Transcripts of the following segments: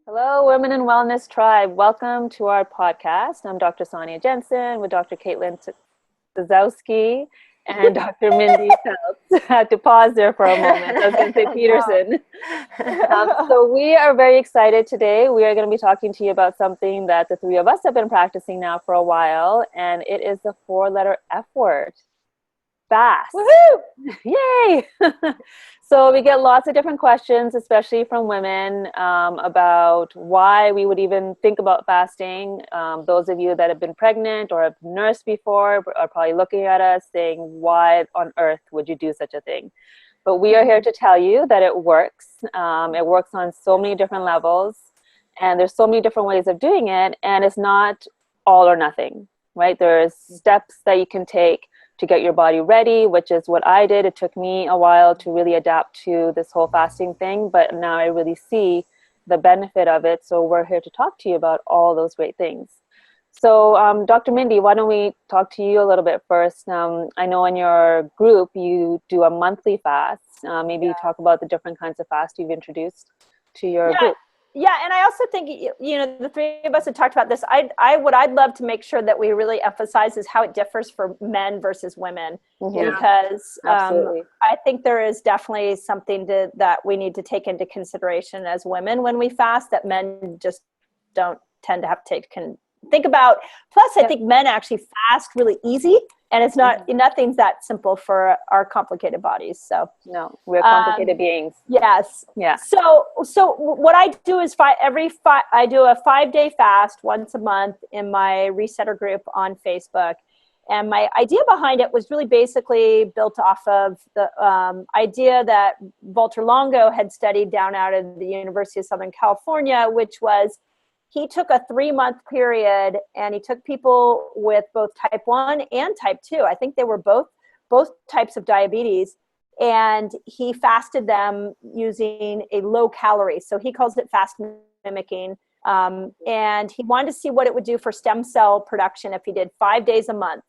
Hello, Women in Wellness Tribe. Welcome to our podcast. I'm Dr. Sonya Jensen with Dr. Caitlin Zazowski and Dr. Mindy Phelps. I had to pause there for a moment. I was going to say Peterson. So we are very excited today. We are going to be talking to you about something that the three of us have been practicing now for a while, and it is the four-letter F word. Fast. Woohoo! Yay! So we get lots of different questions, especially from women, about why we would even think about fasting. Those of you that have been pregnant or have nursed before are probably looking at us saying, why on earth would you do such a thing? But we are here to tell you that it works. It works on so many different levels, and there's so many different ways of doing it, and it's not all or nothing, right? There's steps that you can take to get your body ready, which is what I did. It took me a while to really adapt to this whole fasting thing, but now I really see the benefit of it. So we're here to talk to you about all those great things. So Dr. Mindy, why don't we talk to you a little bit first? I know in your group you do a monthly fast. Maybe talk about the different kinds of fast you've introduced to your group. Yeah, and I also think, the three of us have talked about this. What I'd love to make sure that we really emphasize is how it differs for men versus women, because I think there is definitely something that we need to take into consideration as women when we fast that men just don't tend to have to think about. Plus, I think men actually fast really easy, and it's nothing's that simple for our complicated bodies. So no, we're complicated beings. Yes. Yeah. So what I do is I do a 5-day fast once a month in my Resetter group on Facebook. And my idea behind it was really basically built off of the idea that Walter Longo had studied down out of the University of Southern California, which was he took a 3-month period and he took people with both type 1 and type 2. I think they were both types of diabetes. And he fasted them using a low calorie. So he calls it fast mimicking. And he wanted to see what it would do for stem cell production if he did 5 days a month.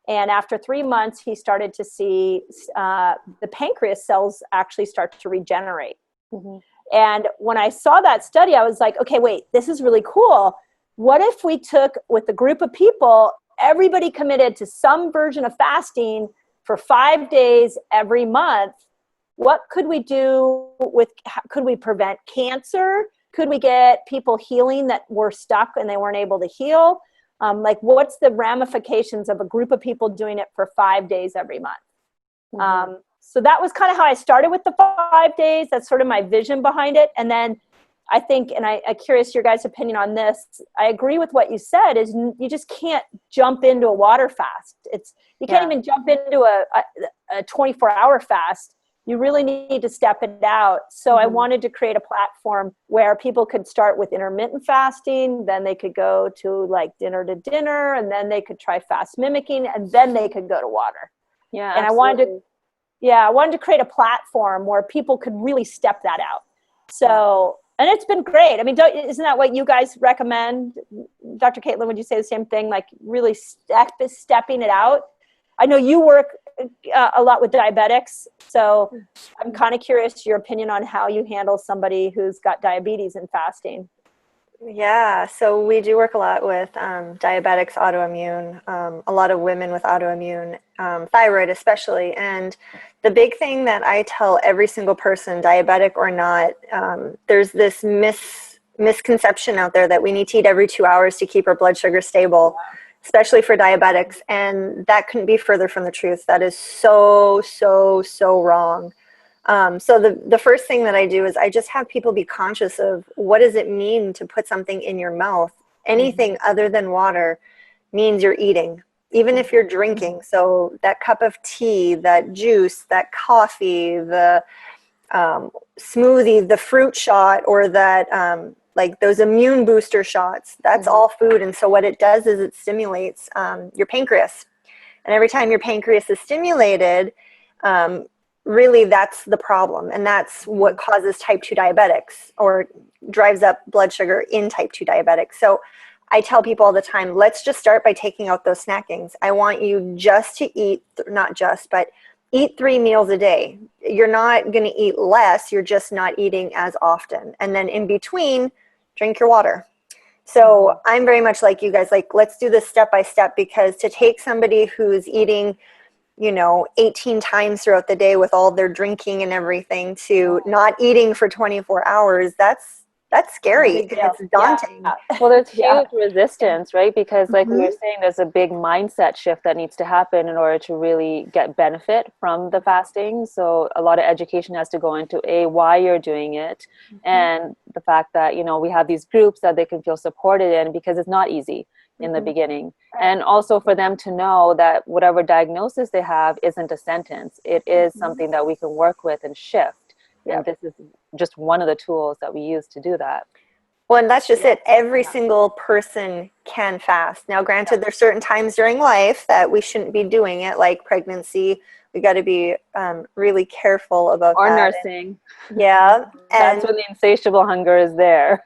And after 3 months, he started to see the pancreas cells actually start to regenerate. Mm-hmm. And when I saw that study, I was like, okay, wait, this is really cool. What if we took with a group of people, everybody committed to some version of fasting for 5 days every month? What could we do could we prevent cancer? Could we get people healing that were stuck and they weren't able to heal? What's the ramifications of a group of people doing it for 5 days every month? Mm-hmm. So that was kind of how I started with the 5 days. That's sort of my vision behind it. And then I think, and I'm curious your guys' opinion on this, I agree with what you said, is you just can't jump into a water fast. You can't even jump into a 24-hour fast. You really need to step it out. So I wanted to create a platform where people could start with intermittent fasting, then they could go to like dinner to dinner, and then they could try fast mimicking, and then they could go to water. Yeah, and absolutely. I wanted to create a platform where people could really step that out. So, and it's been great. I mean, isn't that what you guys recommend? Dr. Caitlin, would you say the same thing? Like really stepping it out? I know you work a lot with diabetics, so I'm kind of curious your opinion on how you handle somebody who's got diabetes and fasting. Yeah, so we do work a lot with diabetics, autoimmune, a lot of women with autoimmune, thyroid especially. And the big thing that I tell every single person, diabetic or not, there's this misconception out there that we need to eat every 2 hours to keep our blood sugar stable, especially for diabetics. And that couldn't be further from the truth. That is so, so, so wrong. So the first thing that I do is I just have people be conscious of what does it mean to put something in your mouth. Anything other than water means you're eating, even if you're drinking. So that cup of tea, that juice, that coffee, the smoothie, the fruit shot, or that like those immune booster shots, that's all food. And so what it does is it stimulates your pancreas. And every time your pancreas is stimulated, really that's the problem. And that's what causes type 2 diabetics or drives up blood sugar in type 2 diabetics. So I tell people all the time, let's just start by taking out those snackings. I want you just to eat, not just, but eat 3 meals a day. You're not going to eat less. You're just not eating as often. And then in between, drink your water. So I'm very much like you guys, like, let's do this step by step, because to take somebody who's eating, 18 times throughout the day with all their drinking and everything to not eating for 24 hours, that's scary. And it's daunting. Yeah. Well, there's huge resistance, right? Because like we were Mhm. saying, there's a big mindset shift that needs to happen in order to really get benefit from the fasting. So a lot of education has to go into why you're doing it, and the fact that, we have these groups that they can feel supported in, because it's not easy in the beginning. And also for them to know that whatever diagnosis they have isn't a sentence. It is something that we can work with and shift. And this is just one of the tools that we use to do that. Well, and that's just it. Every single person can fast. Now, granted, there's certain times during life that we shouldn't be doing it, like pregnancy. We got to be really careful about that. Or nursing. And That's when the insatiable hunger is there.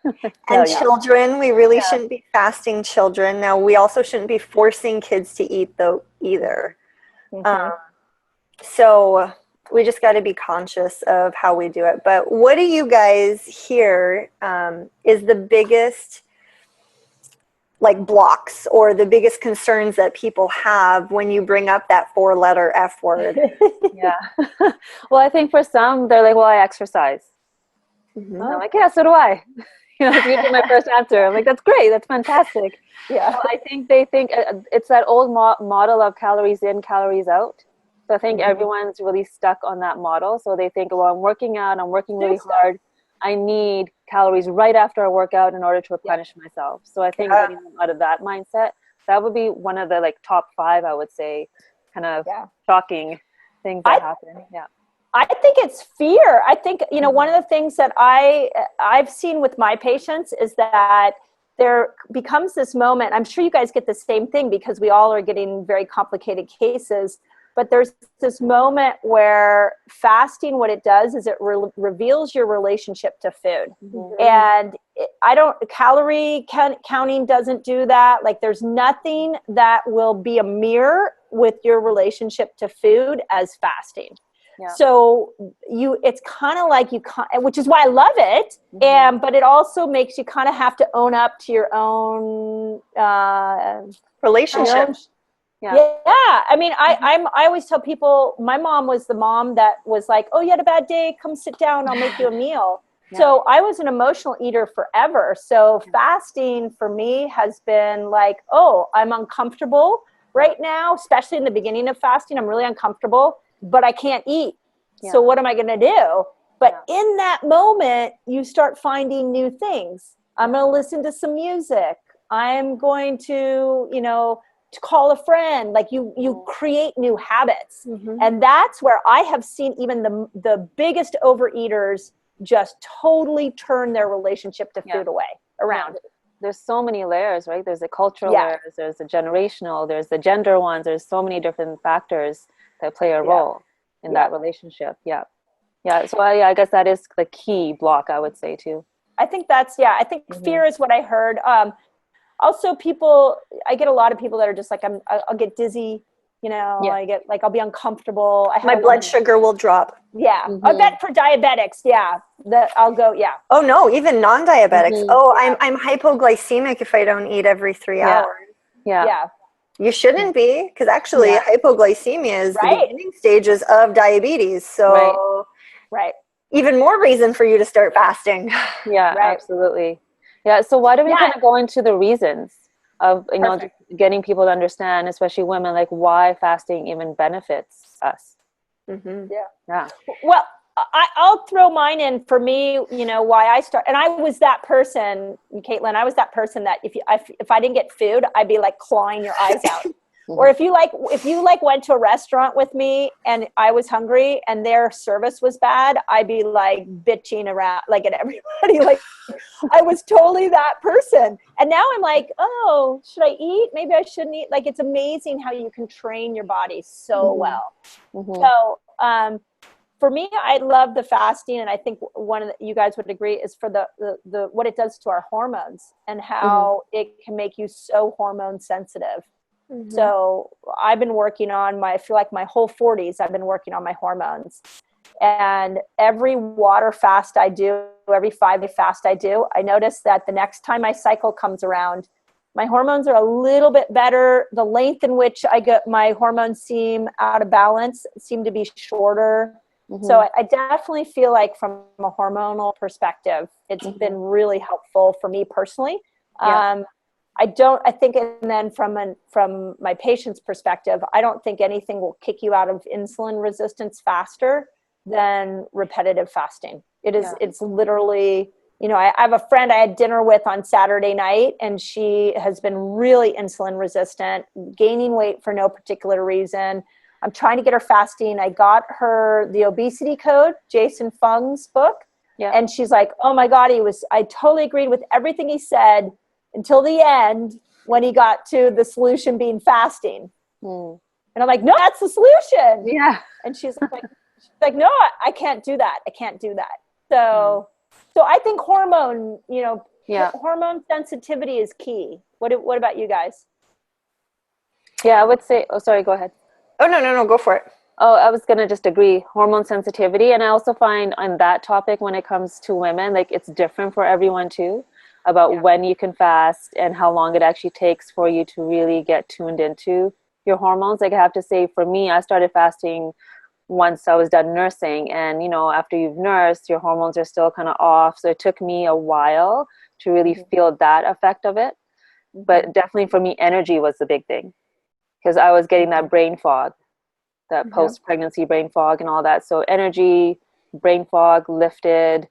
And children, we really shouldn't be fasting children. Now, we also shouldn't be forcing kids to eat, though, either. So we just got to be conscious of how we do it. But what do you guys hear is the biggest blocks or the biggest concerns that people have when you bring up that 4-letter F word? Well, I think for some, they're like, well, I exercise. And I'm like, yeah, so do I. That's usually my first answer. I'm like, that's great. That's fantastic. Well, I think they think it's that old model of calories in, calories out. So I think everyone's really stuck on that model. So they think, well, I'm working out, I'm working really hard. I need calories right after I work out in order to replenish myself. So I think getting them out of that mindset, that would be one of the top 5, I would say, kind of shocking things that happen. I think it's fear. I think, one of the things that I've seen with my patients is that there becomes this moment. I'm sure you guys get the same thing because we all are getting very complicated cases. But there's this moment where fasting, what it does is it reveals your relationship to food. And calorie counting doesn't do that. Like, there's nothing that will be a mirror with your relationship to food as fasting. So it's kind of like which is why I love it. But it also makes you kind of have to own up to your own relationship. I mean, I always tell people, my mom was the mom that was like, oh, you had a bad day, come sit down, I'll make you a meal. So I was an emotional eater forever. So fasting for me has been like, oh, I'm uncomfortable right now, especially in the beginning of fasting. I'm really uncomfortable, but I can't eat. So what am I going to do? But in that moment, you start finding new things. I'm going to listen to some music. I'm going to call a friend. Like, you create new habits. And that's where I have seen even the biggest overeaters just totally turn their relationship to food around. There's so many layers, right? There's the cultural layers, there's the generational, there's the gender ones. There's so many different factors that play a role in that relationship. So I guess that is the key block, I would say, too. I think that's, I think fear is what I heard. Also, I get a lot of people that are just like, I'll get dizzy, I get I'll be uncomfortable. My blood sugar will drop. I bet for diabetics, that I'll go, Oh, no, even non-diabetics. Oh, I'm hypoglycemic if I don't eat every 3 hours. You shouldn't be, because actually hypoglycemia is the beginning stages of diabetes. So even more reason for you to start fasting. Absolutely. So why don't we kind of go into the reasons of, just getting people to understand, especially women, like why fasting even benefits us. Well, I'll throw mine in. For me, why I start, and I was that person, Caitlin, I was that person that if I didn't get food, I'd be like clawing your eyes out. Or if you went to a restaurant with me and I was hungry and their service was bad, I'd be like bitching around like at everybody. Like, I was totally that person. And now I'm like, oh, should I eat? Maybe I shouldn't eat. Like, it's amazing how you can train your body so well. So for me, I love the fasting, and I think one of you guys would agree is for the what it does to our hormones and how it can make you so hormone sensitive. So I've been working on I feel like my whole 40s, I've been working on my hormones. And every water fast I do, every 5-day fast I do, I notice that the next time my cycle comes around, my hormones are a little bit better. The length in which I get my hormones seem out of balance seem to be shorter. So I definitely feel like from a hormonal perspective, it's been really helpful for me personally. I think, and then from my patient's perspective, I don't think anything will kick you out of insulin resistance faster than repetitive fasting. It's literally, I have a friend I had dinner with on Saturday night, and she has been really insulin resistant, gaining weight for no particular reason. I'm trying to get her fasting. I got her the Obesity Code, Jason Fung's book. And she's like, oh my God, I totally agreed with everything he said until the end when he got to the solution being fasting. And I'm like, no, that's the solution. Yeah. And she's like, no, I can't do that. I can't do that. So I think hormone sensitivity is key. What about you guys? Yeah, I would say, oh, sorry, go ahead. Oh, no, go for it. Oh, I was going to just agree. Hormone sensitivity. And I also find on that topic, when it comes to women, like it's different for everyone too, about when you can fast and how long it actually takes for you to really get tuned into your hormones. Like I have to say, for me, I started fasting once I was done nursing. And, after you've nursed, your hormones are still kind of off. So it took me a while to really feel that effect of it. But definitely for me, energy was the big thing, because I was getting that brain fog, that post-pregnancy brain fog and all that. So energy, brain fog lifted.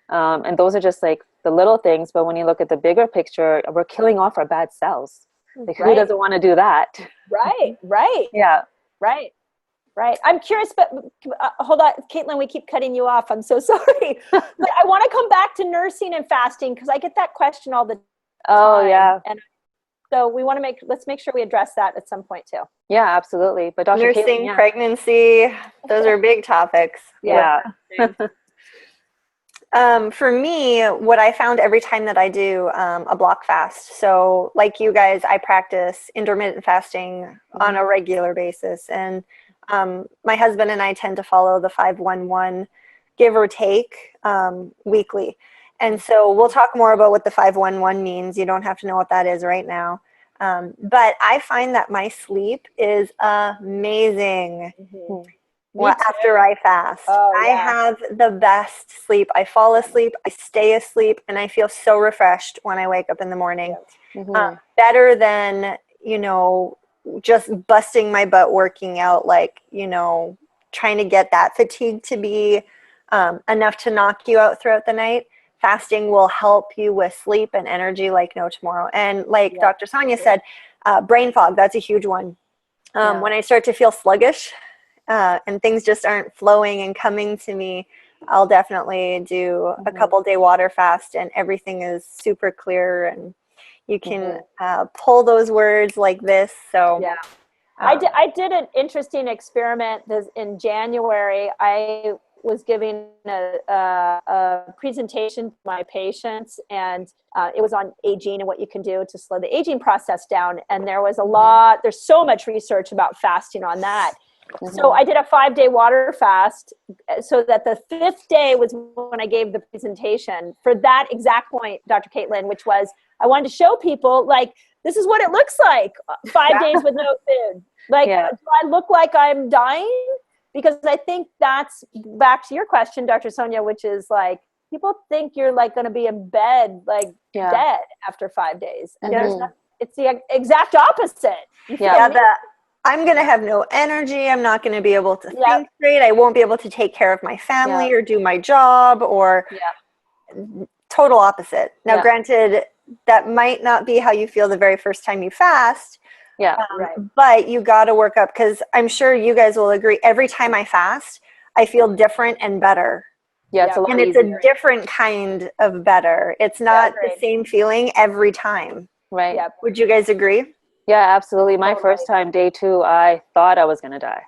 And those are just like the little things. But when you look at the bigger picture, we're killing off our bad cells. Like who doesn't want to do that? Right. Yeah. Right. I'm curious, but hold on, Caitlin, we keep cutting you off. I'm so sorry. But I want to come back to nursing and fasting because I get that question all the time. Oh, yeah. And so let's make sure we address that at some point too. Yeah, absolutely. But Dr. Nursing, Caitlin, pregnancy, those are big topics. Yeah. For me, what I found every time that I do a block fast, so like you guys, I practice intermittent fasting on a regular basis. And my husband and I tend to follow the 5-1-1, give or take, weekly. And so we'll talk more about what the 5-1-1 means. You don't have to know what that is right now. But I find that my sleep is amazing. After I fast. I have the best sleep. I fall asleep, I stay asleep, and I feel so refreshed when I wake up in the morning. Better than, just busting my butt working out, trying to get that fatigue to be enough to knock you out throughout the night. Fasting will help you with sleep and energy like no tomorrow. And like Dr. Sonya said, brain fog, that's a huge one. When I start to feel sluggish, and things just aren't flowing and coming to me, I'll definitely do a couple-day water fast, and everything is super clear, and you can pull those words like this. So I did an interesting experiment in January. I was giving a presentation to my patients, and it was on aging and what you can do to slow the aging process down. And there's so much research about fasting on that. So I did a 5-day water fast so that the 5th day was when I gave the presentation for that exact point, Dr. Caitlin, which was I wanted to show people, this is what it looks like 5 days with no food. Do I look like I'm dying? Because I think that's back to your question, Dr. Sonya, which is people think you're going to be in bed, dead after 5 days. And it's the exact opposite. I'm going to have no energy. I'm not going to be able to think straight. I won't be able to take care of my family or do my job, or total opposite. Now, granted, that might not be how you feel the very first time you fast. But you got to work up, because I'm sure you guys will agree. Every time I fast, I feel different and better. And it's a different kind of better. It's not the same feeling every time. Right. Would you guys agree? Yeah, absolutely. My first time, day 2, I thought I was going to die.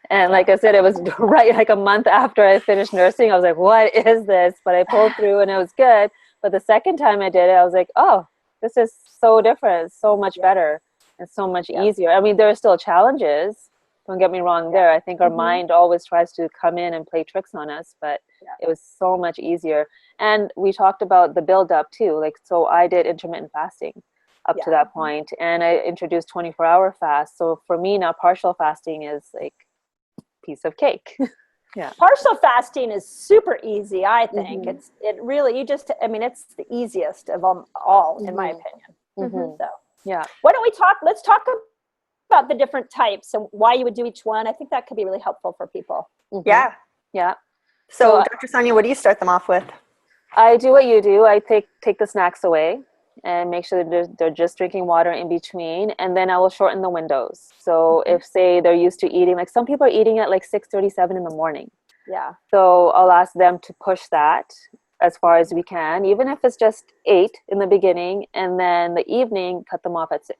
And like I said, it was right like a month after I finished nursing. I was like, what is this? But I pulled through and it was good. But the second time I did it, I was like, oh, this is so different. It's so much better and so much easier. I mean, there are still challenges. Don't get me wrong there. I think our mind always tries to come in and play tricks on us, but it was so much easier. And we talked about the build up too. Like, so I did intermittent fasting up to that point, and I introduced 24-hour fast. So for me now, partial fasting is like piece of cake. Partial fasting is super easy, I think. It really, it's the easiest of them all, in my opinion. So why don't let's talk about the different types and why you would do each one. I think that could be really helpful for people. Yeah. So Dr. Sonya, what do you start them off with? I do what you do. I take the snacks away and make sure that they're just drinking water in between, and then I will shorten the windows. So if, say, they're used to eating, like some people are eating at like 6:37 in the morning. So I'll ask them to push that as far as we can, even if it's just 8 in the beginning, and then the evening, cut them off at 6.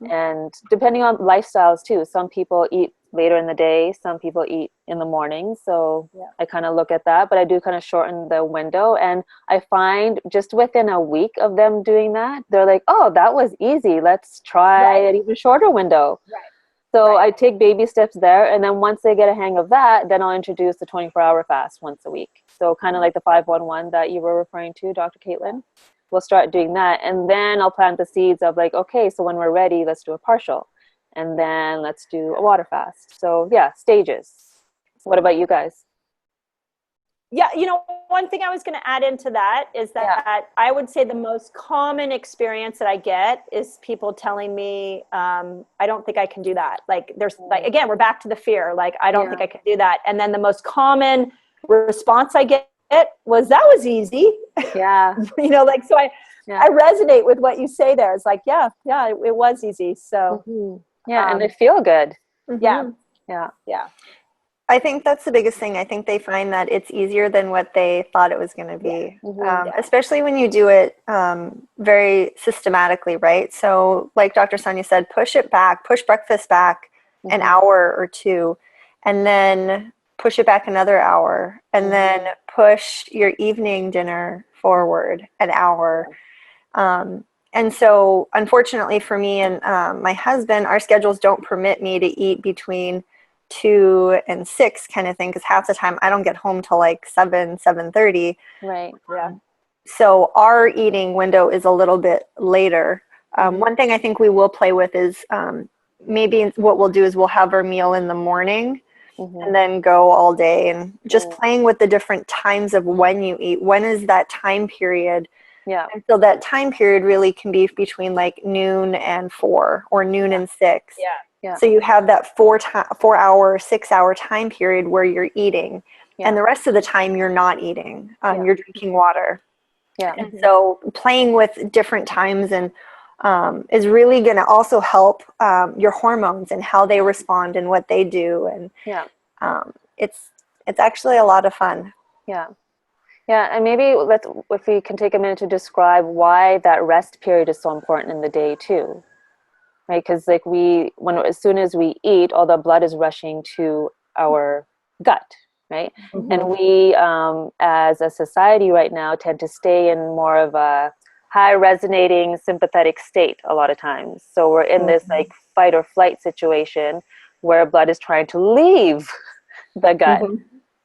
And depending on lifestyles too, some people eat later in the day, some people eat in the morning. So I kind of look at that, but I do kind of shorten the window. And I find just within a week of them doing that, they're like, oh, that was easy. Let's try an even shorter window. So I take baby steps there. And then once they get a hang of that, then I'll introduce the 24-hour fast once a week. So kind of like the 5-1-1 that you were referring to, Dr. Caitlin. We'll start doing that. And then I'll plant the seeds of like, okay, so when we're ready, let's do a partial. And then let's do a water fast. So stages. What about you guys? Yeah, one thing I was going to add into that is that I would say the most common experience that I get is people telling me, I don't think I can do that. Like there's like, again, we're back to the fear. Like, I don't think I can do that. And then the most common response I get was, that was easy. Yeah. So I resonate with what you say there. It's like, it was easy. So and they feel good. Yeah. I think that's the biggest thing. I think they find that it's easier than what they thought it was going to be, especially when you do it very systematically, right? So like Dr. Sonya said, push breakfast back an hour or two, and then push it back another hour, and then push your evening dinner forward an hour. And so unfortunately for me and my husband, our schedules don't permit me to eat between 2 and 6 kind of thing, because half the time I don't get home till like 7:30. Right. So our eating window is a little bit later. One thing I think we will play with is maybe what we'll do is we'll have our meal in the morning and then go all day, and just playing with the different times of when you eat. When is that time period? And so that time period really can be between like noon and 4 or noon and 6. So you have that 4-hour, 6-hour time period where you're eating, and the rest of the time you're not eating. You're drinking water. And so playing with different times and is really going to also help your hormones and how they respond and what they do. And it's actually a lot of fun. And maybe if we can take a minute to describe why that rest period is so important in the day too. Right, because like as soon as we eat, all the blood is rushing to our gut, right? And we, as a society right now, tend to stay in more of a high resonating sympathetic state a lot of times. So we're in this like fight or flight situation where blood is trying to leave the gut.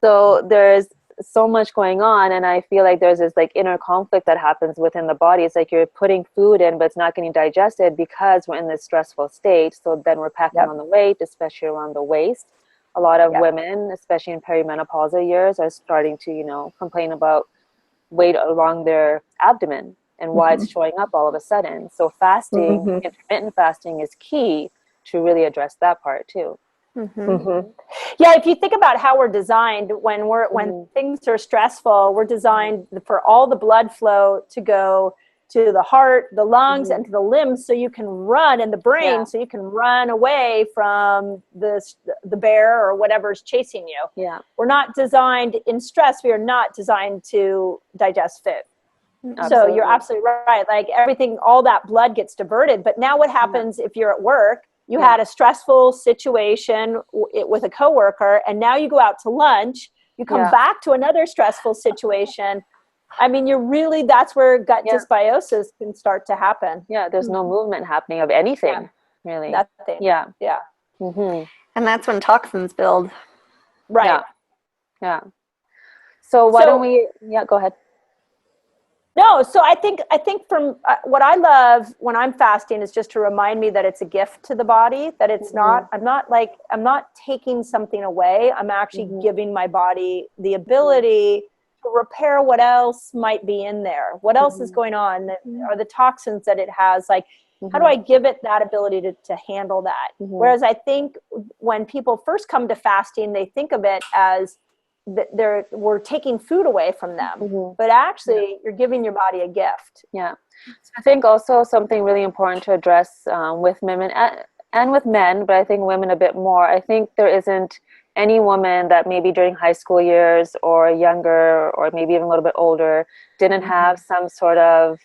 So there's so much going on, and I feel like there's this like inner conflict that happens within the body. It's like you're putting food in, but it's not getting digested because we're in this stressful state. So then we're packing on the weight, especially around the waist. A lot of women, especially in perimenopausal years, are starting to, complain about weight along their abdomen and why it's showing up all of a sudden. So fasting, intermittent fasting, is key to really address that part too. Yeah, if you think about how we're designed, when things are stressful, we're designed for all the blood flow to go to the heart, the lungs, and to the limbs, so you can run, and the brain, so you can run away from the bear or whatever's chasing you. We're not designed in stress. We are not designed to digest food. So you're absolutely right. Like everything, all that blood gets diverted. But now what happens if you're at work You had a stressful situation with a coworker, and now you go out to lunch, you come back to another stressful situation. I mean, that's where gut dysbiosis can start to happen. Yeah, there's no movement happening of anything, really. Nothing. Yeah. Yeah. And that's when toxins build. Right. Yeah. So why don't we, go ahead. No, so I think from what I love when I'm fasting is just to remind me that it's a gift to the body, that it's not, I'm not taking something away. I'm actually giving my body the ability to repair what else might be in there. What else is going on? Are the toxins that it has? Like, how do I give it that ability to handle that? Whereas I think when people first come to fasting, they think of it as we're taking food away from them, but actually you're giving your body a gift. Yeah. So I think also something really important to address with women and with men, but I think women a bit more. I think there isn't any woman that maybe during high school years or younger or maybe even a little bit older didn't have some sort of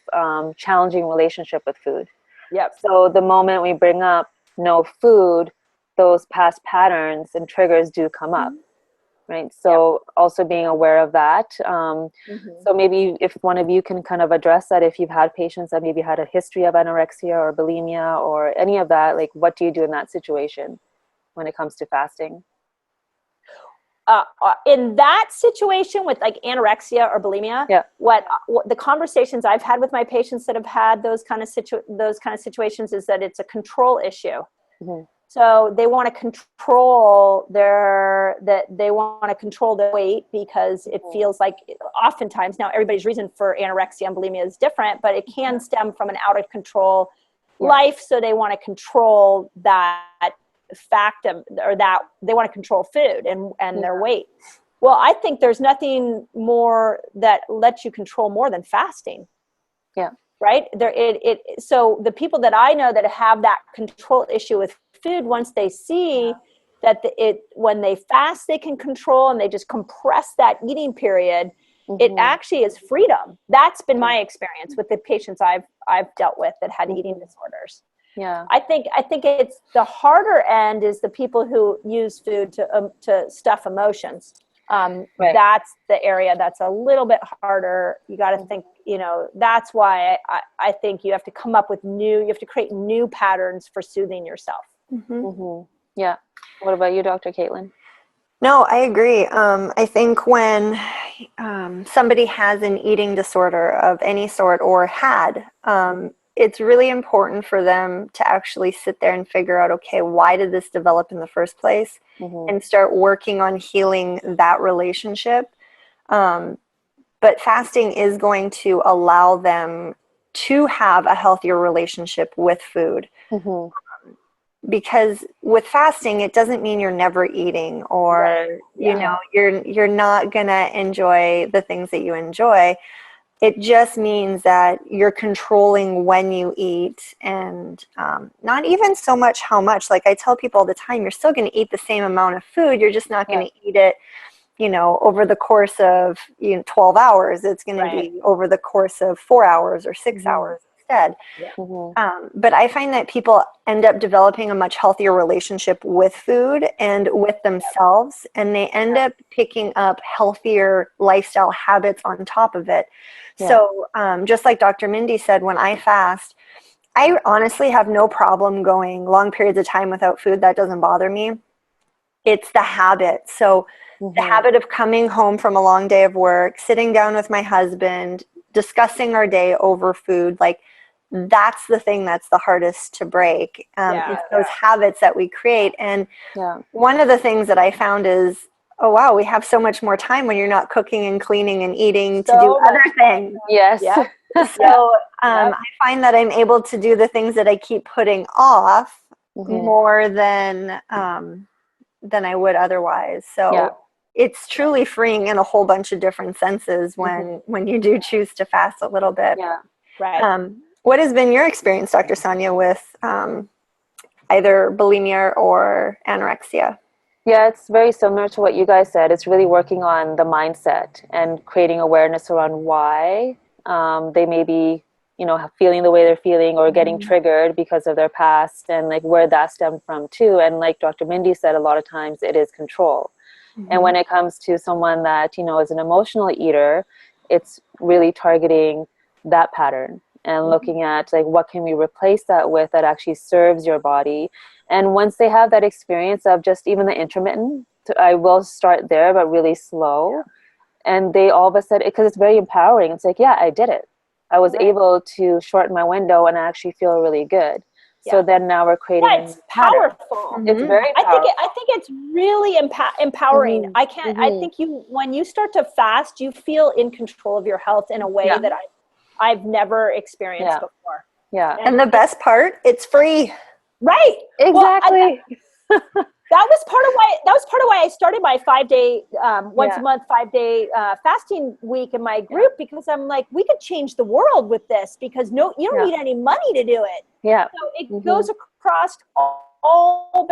challenging relationship with food. Yep. So the moment we bring up no food, those past patterns and triggers do come up. Right. So also being aware of that. So maybe if one of you can kind of address that, if you've had patients that maybe had a history of anorexia or bulimia or any of that, like what do you do in that situation when it comes to fasting? In that situation with like anorexia or bulimia, what the conversations I've had with my patients that have had those kind of situations is that it's a control issue. So they want to control their weight because it feels like oftentimes, now everybody's reason for anorexia and bulimia is different, but it can stem from an out of control life. So they want to control that fact or that they want to control food and their weight. Well, I think there's nothing more that lets you control more than fasting. Yeah. Right there. So the people that I know that have that control issue with food, once they see that when they fast, they can control and they just compress that eating period, it actually is freedom. That's been my experience with the patients I've dealt with that had eating disorders. Yeah. I think it's the harder end is the people who use food to stuff emotions. That's the area that's a little bit harder. You got to think, that's why I think you have to come up with you have to create new patterns for soothing yourself. Yeah. What about you, Dr. Caitlin? No, I agree. I think when somebody has an eating disorder of any sort or had, it's really important for them to actually sit there and figure out, okay, why did this develop in the first place? And start working on healing that relationship. But fasting is going to allow them to have a healthier relationship with food. Because with fasting, it doesn't mean you're never eating or, you're not going to enjoy the things that you enjoy. It just means that you're controlling when you eat and not even so much how much. Like I tell people all the time, you're still going to eat the same amount of food. You're just not going to eat it, over the course of 12 hours. It's going to be over the course of 4 hours or 6 hours instead. But I find that people end up developing a much healthier relationship with food and with themselves, and they end up picking up healthier lifestyle habits on top of it. So just like Dr. Mindy said, when I fast, I honestly have no problem going long periods of time without food. That doesn't bother me. It's the habit. So the habit of coming home from a long day of work, sitting down with my husband, discussing our day over food, like that's the thing that's the hardest to break. It's those habits that we create. And one of the things that I found is, oh, wow, we have so much more time when you're not cooking and cleaning and eating to do other things. Yes. So I find that I'm able to do the things that I keep putting off more than I would otherwise. So it's truly freeing in a whole bunch of different senses when you do choose to fast a little bit. What has been your experience, Dr. Sonya, with either bulimia or anorexia? Yeah, it's very similar to what you guys said. It's really working on the mindset and creating awareness around why they may be feeling the way they're feeling or getting triggered because of their past, and like where that stemmed from too. And like Dr. Mindy said, a lot of times it is control. And when it comes to someone that, is an emotional eater, it's really targeting that pattern and looking at like, what can we replace that with that actually serves your body? And once they have that experience of just even the intermittent, I will start there, but really slow. And they all of a sudden, because it's very empowering, it's like, yeah, I did it. I was able to shorten my window and I actually feel really good. So then now we're creating it's powerful. It's very powerful. I think it's really empowering. I think when you start to fast, you feel in control of your health in a way that I've never experienced before. Yeah. And the best part, it's free. Right. Exactly. That was part of why I started my 5-day, once a month, 5-day fasting week in my group, because I'm like, we could change the world with this, because you don't need any money to do it. Yeah. So it goes across all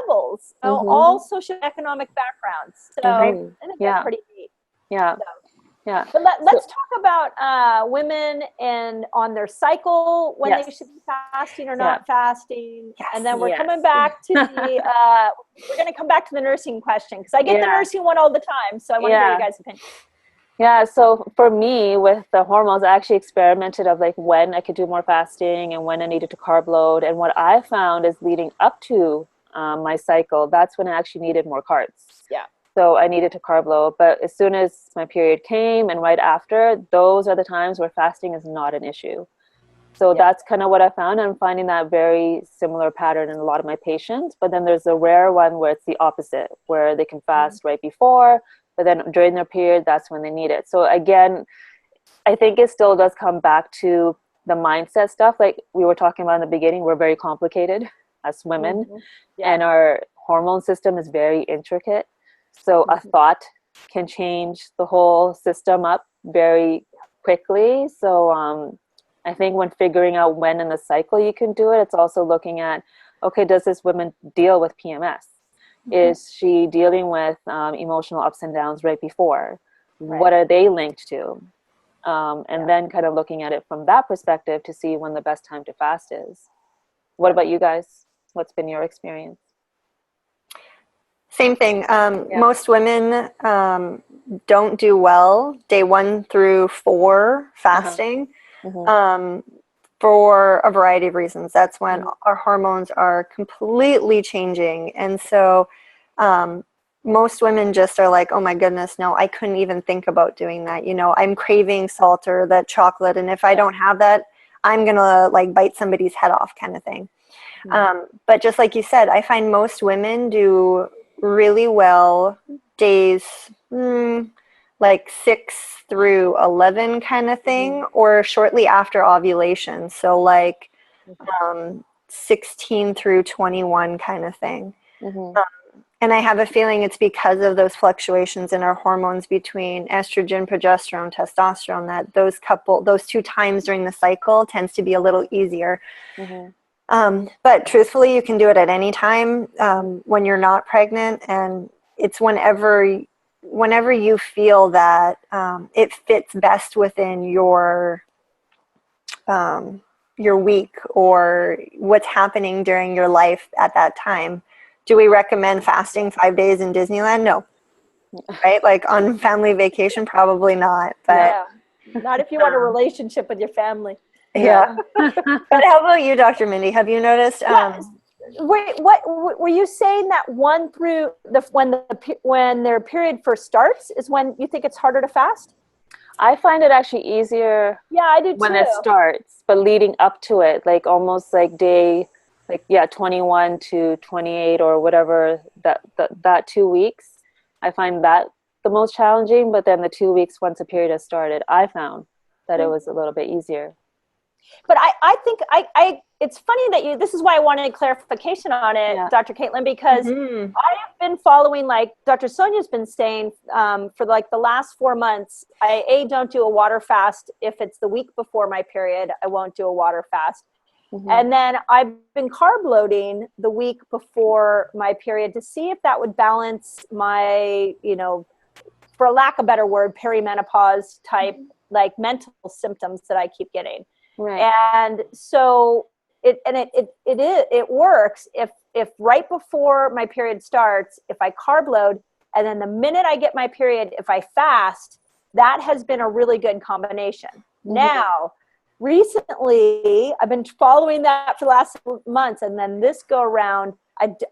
levels, all socioeconomic backgrounds. So I think that's pretty neat. Yeah. So. Yeah. But let's talk about women and on their cycle, when they should be fasting or not fasting. Yes. And then we're coming back to the, we're going to come back to the nursing question, because I get the nursing one all the time. So I want to hear you guys' opinion. Yeah. So for me, with the hormones, I actually experimented of like when I could do more fasting and when I needed to carb load. And what I found is leading up to my cycle, that's when I actually needed more carbs. Yeah. So I needed to carb load, but as soon as my period came and right after, those are the times where fasting is not an issue. So that's kind of what I found. I'm finding that very similar pattern in a lot of my patients, but then there's a rare one where it's the opposite, where they can fast right before, but then during their period, that's when they need it. So again, I think it still does come back to the mindset stuff. Like we were talking about in the beginning, we're very complicated as women, and our hormone system is very intricate. So a thought can change the whole system up very quickly. So I think when figuring out when in the cycle you can do it, it's also looking at, okay, does this woman deal with PMS? Is she dealing with emotional ups and downs right before? What are they linked to? And then kind of looking at it from that perspective to see when the best time to fast is. What about you guys? What's been your experience? Same thing. Most women don't do well day 1 through 4 fasting for a variety of reasons. That's when our hormones are completely changing. And so most women just are like, oh my goodness, no, I couldn't even think about doing that. I'm craving salt or that chocolate. And if I don't have that, I'm going to like bite somebody's head off kind of thing. But just like you said, I find most women do really well days like 6 through 11 kind of thing, or shortly after ovulation. So like 16 through 21 kind of thing. And I have a feeling it's because of those fluctuations in our hormones between estrogen, progesterone, testosterone, that those 2 times during the cycle tends to be a little easier. But truthfully, you can do it at any time when you're not pregnant, and it's whenever you feel that it fits best within your week or what's happening during your life at that time. Do we recommend fasting 5 days in Disneyland? No. Right? Like on family vacation, probably not. But not if you want a relationship with your family. Yeah. But how about you, Dr. Mindy? Have you noticed? Wait, what were you saying that 1 through when their period first starts is when you think it's harder to fast? I find it actually easier. Yeah, I do too. When it starts, but leading up to it, like almost like day, 21 to 28 or whatever, that 2 weeks, I find that the most challenging. But then the 2 weeks once a period has started, I found that it was a little bit easier. But I think it's funny that this is why I wanted clarification on it, Dr. Caitlin, because I've been following, like Dr. Sonya's been saying for like the last 4 months, I don't do a water fast. If it's the week before my period, I won't do a water fast. And then I've been carb loading the week before my period to see if that would balance my, for lack of a better word, perimenopause type like mental symptoms that I keep getting. Right. And so it works if right before my period starts, if I carb load, and then the minute I get my period, if I fast, that has been a really good combination. Mm-hmm. Now, recently, I've been following that for the last months, and then this go around,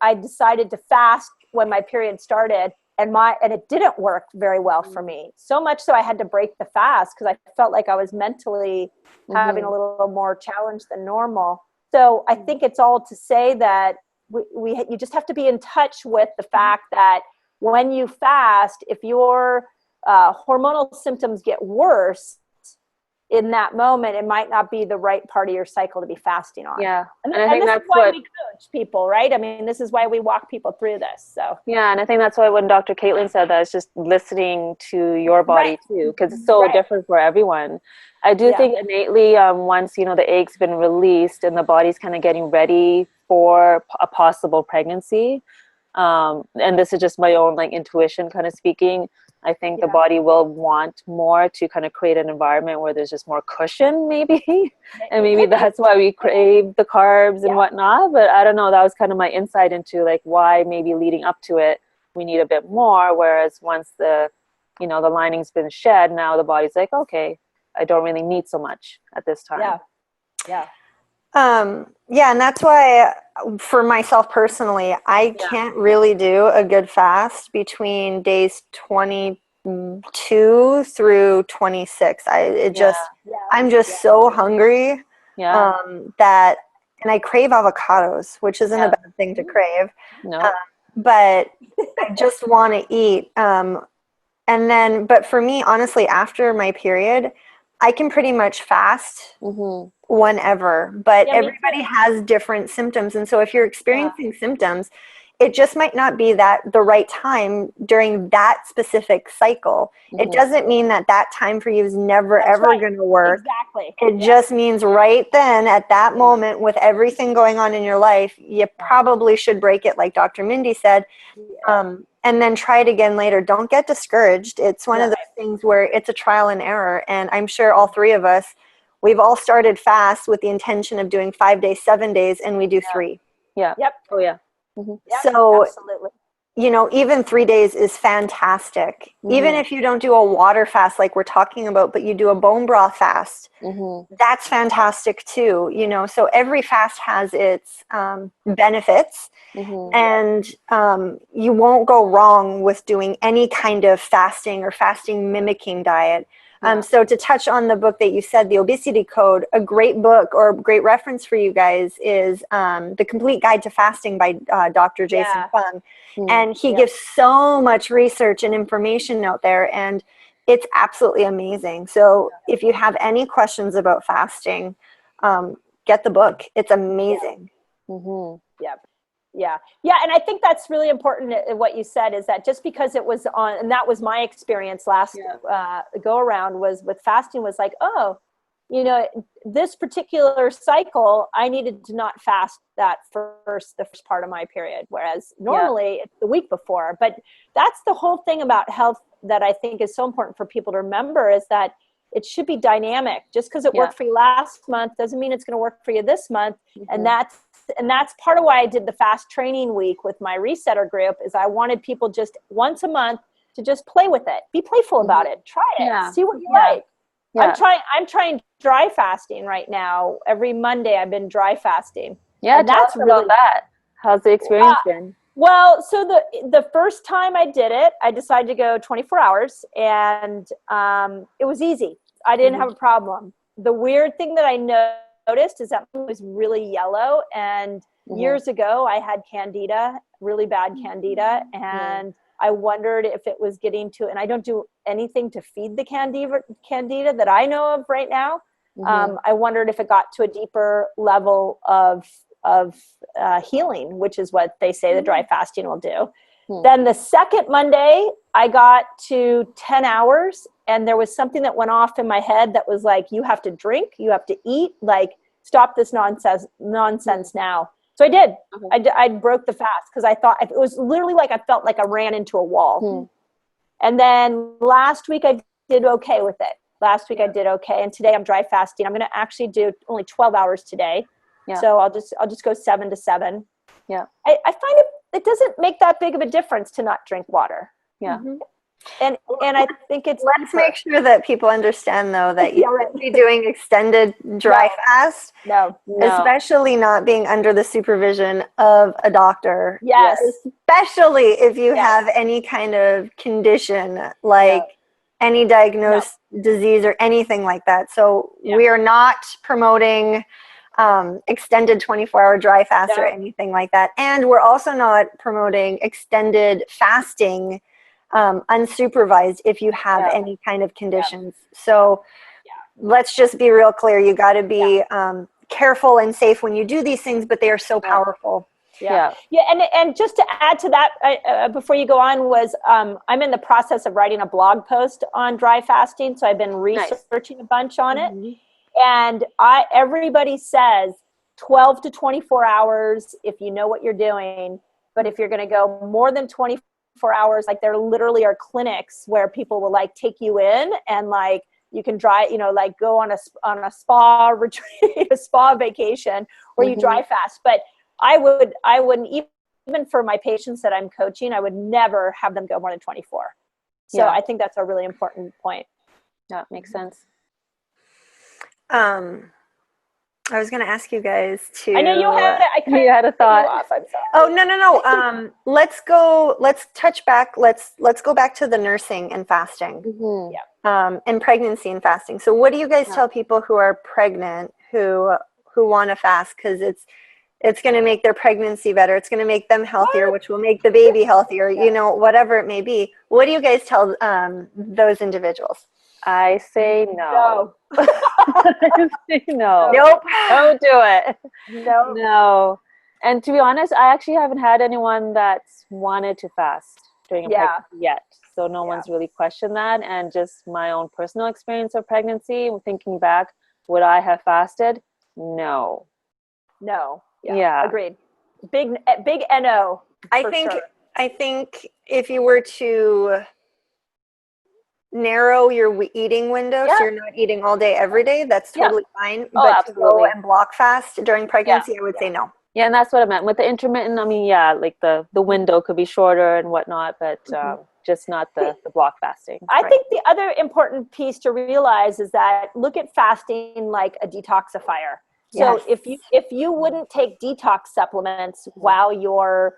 I decided to fast when my period started, and it didn't work very well for me. So much so I had to break the fast because I felt like I was mentally having a little more challenge than normal. So I think it's all to say that you just have to be in touch with the fact that when you fast, if your hormonal symptoms get worse in that moment, it might not be the right part of your cycle to be fasting on. Yeah. And I think that's why we coach people, right? I mean, this is why we walk people through this. So yeah, and I think that's why when Dr. Caitlin said that, it's just listening to your body too, because it's so different for everyone. I do think innately, once the egg's been released and the body's kind of getting ready for a possible pregnancy, and this is just my own like intuition kind of speaking, I think the body will want more to kind of create an environment where there's just more cushion, maybe. And maybe that's why we crave the carbs and whatnot. But I don't know, that was kind of my insight into like why maybe leading up to it, we need a bit more. Whereas once the lining's been shed, now the body's like, okay, I don't really need so much at this time. Yeah. And that's why for myself personally, I can't really do a good fast between days 22 through 26. I'm just so hungry that, and I crave avocados, which isn't a bad thing to crave. No. But I just want to eat. But for me, honestly, after my period, I can pretty much fast whenever, but everybody has different symptoms. And so if you're experiencing symptoms, it just might not be the right time during that specific cycle. It doesn't mean that time for you is never, ever going to work. Exactly. It just means right then at that moment with everything going on in your life, you probably should break it like Dr. Mindy said. And then try it again later. Don't get discouraged. It's one of those things where it's a trial and error. And I'm sure all three of us, we've all started fast with the intention of doing 5 days, 7 days, and we do 3. Yeah. Yep. Oh, yeah. Yep, so, absolutely. Even 3 days is fantastic. Even if you don't do a water fast like we're talking about, but you do a bone broth fast, that's fantastic too. So every fast has its benefits. And you won't go wrong with doing any kind of fasting or fasting mimicking diet. So to touch on the book that you said, The Obesity Code, a great book or great reference for you guys is The Complete Guide to Fasting by Dr. Jason Fung. And he gives so much research and information out there, and it's absolutely amazing. So if you have any questions about fasting, get the book. It's amazing. Yeah. And I think that's really important. What you said is that just because it was on, and that was my experience last go around was with fasting was like, this particular cycle, I needed to not fast the first part of my period. Whereas normally it's the week before, but that's the whole thing about health that I think is so important for people to remember is that it should be dynamic. Just because it worked for you last month doesn't mean it's going to work for you this month. And that's part of why I did the fast training week with my resetter group is I wanted people just once a month to just play with it. Be playful about it. Try it. See what you like. Yeah. I'm trying dry fasting right now. Every Monday I've been dry fasting. Yeah, tell us about that. How's the experience been? Well, so the first time I did it, I decided to go 24 hours and it was easy. I didn't have a problem. The weird thing that I noticed is that it was really yellow. And years ago, I had candida, really bad candida. And I wondered if it was getting to, and I don't do anything to feed the candida that I know of right now. I wondered if it got to a deeper level of healing, which is what they say the dry fasting will do. Then the second Monday, I got to 10 hours and there was something that went off in my head that was like, you have to drink, you have to eat, like stop this nonsense now. So I did. I broke the fast because I thought it was literally like I felt like I ran into a wall. And then last week I did okay with it. Last week I did okay, and today I'm dry fasting. I'm going to actually do only 12 hours today. Yeah. So I'll just go 7 to 7. Yeah. I find it doesn't make that big of a difference to not drink water. Yeah. And I think it's Let's make sure that people understand, though, that you Yeah, right. should be doing extended dry fast, no. especially not being under the supervision of a doctor. Yes. Especially if you Yes. have any kind of condition, like any diagnosed disease or anything like that. So we are not promoting extended 24-hour dry fast or anything like that. And we're also not promoting extended fasting unsupervised if you have any kind of conditions. So let's just be real clear. You got to be careful and safe when you do these things, but they are so powerful. Yeah. And just to add to that, before you go on, was I'm in the process of writing a blog post on dry fasting. So I've been researching a bunch on it. And everybody says 12 to 24 hours if you know what you're doing. But if you're going to go more than 24 hours, like there literally are clinics where people will like take you in and like you can like go on a spa retreat, a spa vacation where you dry fast. But I wouldn't, even for my patients that I'm coaching, I would never have them go more than 24. So I think that's a really important point. Yeah, makes sense. I was going to ask you guys to. I know you had. You had a thought. I'm sorry. Oh no. Let's touch back. Let's go back to the nursing and fasting. And pregnancy and fasting. So what do you guys tell people who are pregnant who want to fast? Because it's going to make their pregnancy better. It's going to make them healthier, which will make the baby healthier. You know, whatever it may be. What do you guys tell those individuals? I say no. I say no. Nope. Don't do it. No. No. And to be honest, I actually haven't had anyone that's wanted to fast during a pregnancy yet. So no one's really questioned that. And just my own personal experience of pregnancy, thinking back, would I have fasted? No. No. Yeah. Agreed. Big NO. I think if you were to narrow your eating window, so you're not eating all day every day, that's totally fine. But absolutely. To go and block fast during pregnancy, I would say no. Yeah, and that's what I meant with the intermittent. I mean, like the window could be shorter and whatnot, but just not the block fasting. I think the other important piece to realize is that look at fasting like a detoxifier. So if you wouldn't take detox supplements while you're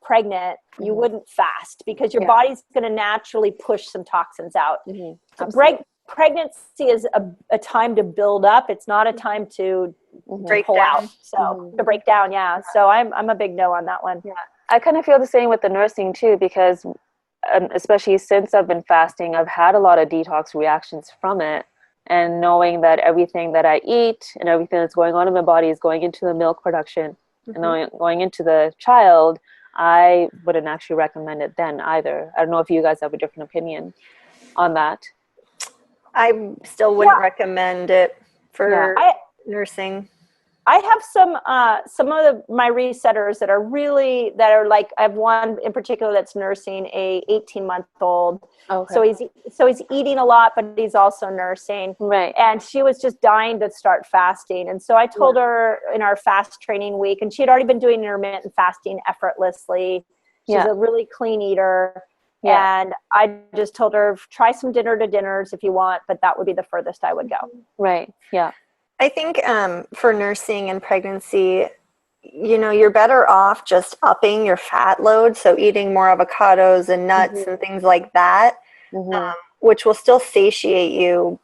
pregnant, you wouldn't fast because your body's going to naturally push some toxins out. Pregnancy is a time to build up. It's not a time to pull out. So to break down, So I'm a big no on that one. Yeah, I kind of feel the same with the nursing too, because especially since I've been fasting, I've had a lot of detox reactions from it. And knowing that everything that I eat and everything that's going on in my body is going into the milk production and going into the child, I wouldn't actually recommend it then either. I don't know if you guys have a different opinion on that. I still wouldn't recommend it for nursing. I have some of my resetters that are like, I have one in particular that's nursing a 18-month-old. Okay. So he's eating a lot, but he's also nursing. Right. And she was just dying to start fasting. And so I told her in our fast training week, and she had already been doing intermittent fasting effortlessly. She's a really clean eater. Yeah. And I just told her, try some dinner to dinners if you want, but that would be the furthest I would go. Right. Yeah. I think for nursing and pregnancy, you're better off just upping your fat load. So eating more avocados and nuts and things like that, which will still satiate you,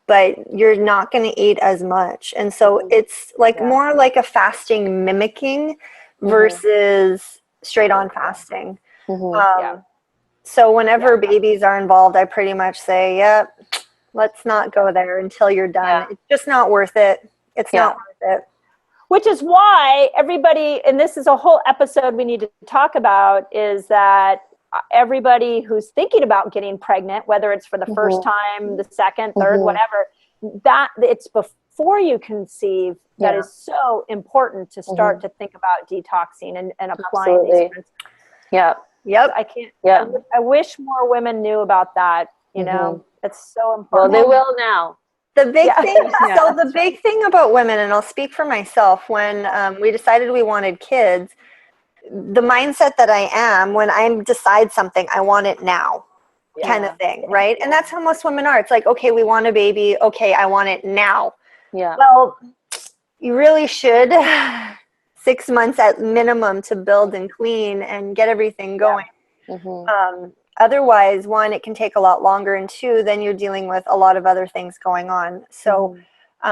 but you're not going to eat as much. And so it's like more like a fasting mimicking versus straight on fasting. So whenever babies are involved, I pretty much say, let's not go there until you're done. Yeah. It's just not worth it. It's not worth it. Which is why everybody, and this is a whole episode we need to talk about, is that everybody who's thinking about getting pregnant, whether it's for the first time, the second, third, whatever, that it's before you conceive that is so important to start to think about detoxing and applying these principles. Yeah. Yep. I can't. Yeah. I wish more women knew about that. You know, That's so Well, important. they will now. The big thing, Yeah. so the big thing about women, and I'll speak for myself, when we decided we wanted kids, the mindset that I am, when I decide something, I want it now, kind of thing, right? And that's how most women are. It's like, okay, we want a baby. Okay, I want it now. Yeah. Well, you really should 6 months at minimum to build and clean and get everything going. Otherwise, one, it can take a lot longer, and two, then you're dealing with a lot of other things going on. So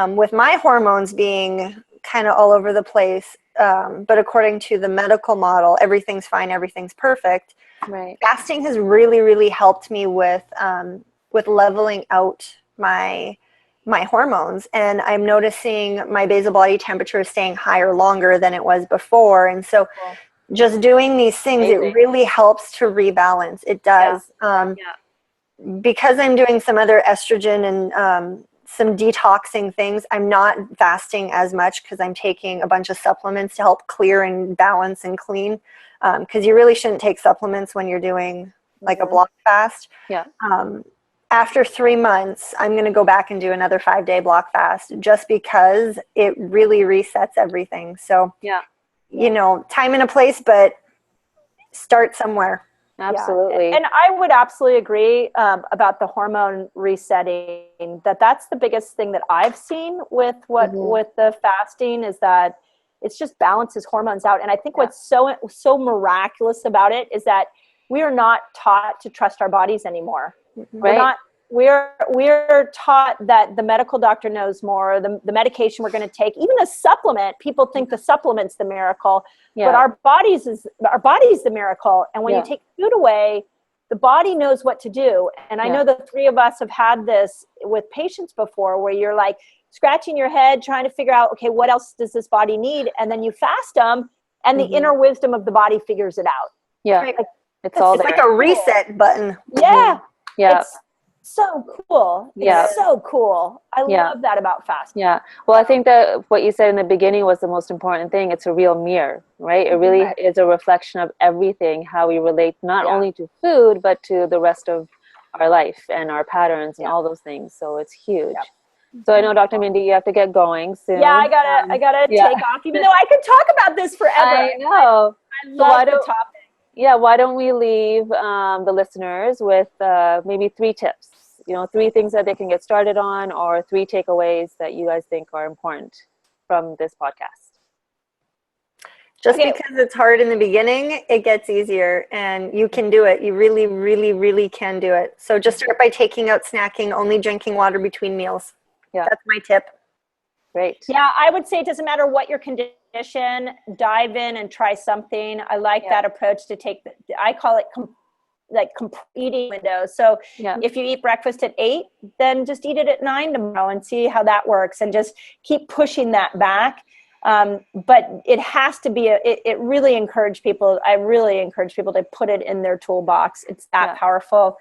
with my hormones being kind of all over the place, but according to the medical model, everything's fine, everything's perfect. Right. Fasting has really, really helped me with leveling out my hormones, and I'm noticing my basal body temperature is staying higher longer than it was before. And so just doing these things, it really helps to rebalance. It does. Because I'm doing some other estrogen and some detoxing things, I'm not fasting as much because I'm taking a bunch of supplements to help clear and balance and clean. Because you really shouldn't take supplements when you're doing like a block fast. Yeah. After 3 months, I'm going to go back and do another 5-day block fast just because it really resets everything. So, you know, time and a place, but start somewhere. Absolutely. And I would absolutely agree about the hormone resetting, that's the biggest thing that I've seen with with the fasting, is that it's just balances hormones out. And I think what's so miraculous about it is that we are not taught to trust our bodies anymore. Right. We're taught that the medical doctor knows more, the medication we're going to take, even a supplement. People think the supplement's the miracle, but our body's the miracle. And when you take food away, the body knows what to do. And I know the three of us have had this with patients before, where you're like scratching your head, trying to figure out, okay, what else does this body need? And then you fast them, and the inner wisdom of the body figures it out. Yeah. Right? It's all there. It's like a reset button. Yeah. Yeah. It's so cool. It's so cool. I love that about fasting. Yeah. Well, I think that what you said in the beginning was the most important thing. It's a real mirror, right? It really is a reflection of everything, how we relate not only to food, but to the rest of our life and our patterns and all those things. So it's huge. So I know, Dr. Mindy, you have to get going soon. Yeah, I gotta take off, even though I could talk about this forever. I know. I love the topic. Yeah, why don't we leave the listeners with maybe 3 tips, 3 things that they can get started on, or 3 takeaways that you guys think are important from this podcast. Just because it's hard in the beginning, it gets easier, and you can do it. You really, really, really can do it. So just start by taking out snacking, only drinking water between meals. Yeah. That's my tip. Great. Yeah, I would say it doesn't matter what your condition, dive in and try something. I like that approach to take, I call it eating window. So if you eat breakfast at 8, then just eat it at 9 tomorrow and see how that works, and just keep pushing that back. But it has to be, it really encourage people. I really encourage people to put it in their toolbox. It's that powerful.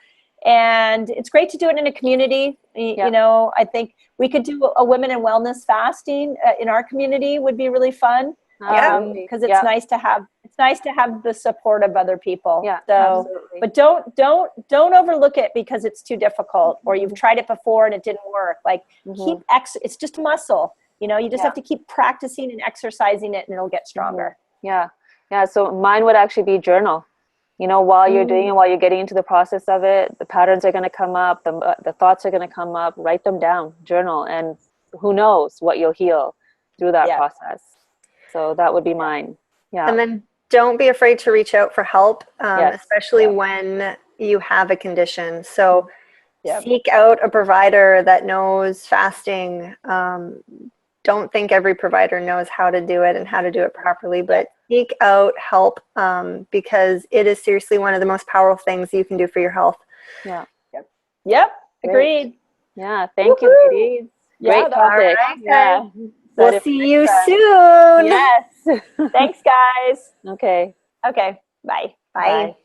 And it's great to do it in a community. You know, I think we could do a women in wellness fasting in our community would be really fun. Because it's nice to have the support of other people. Yeah. So, but don't overlook it because it's too difficult, or you've tried it before and it didn't work. Like it's just a muscle. You just have to keep practicing and exercising it, and it'll get stronger. Yeah. Yeah. So mine would actually be journal. While you're doing it, while you're getting into the process of it, the patterns are going to come up, the thoughts are going to come up. Write them down, journal, and who knows what you'll heal through that process. So that would be mine. Yeah. And then don't be afraid to reach out for help, especially when you have a condition. So seek out a provider that knows fasting. Don't think every provider knows how to do it and how to do it properly, but seek out help because it is seriously one of the most powerful things you can do for your health. Yeah. Yep. Agreed. Yeah. Thank you, ladies. Great topic. Right. Yeah. We'll see you soon. Yes. Thanks, guys. Okay. Okay. Bye. Bye.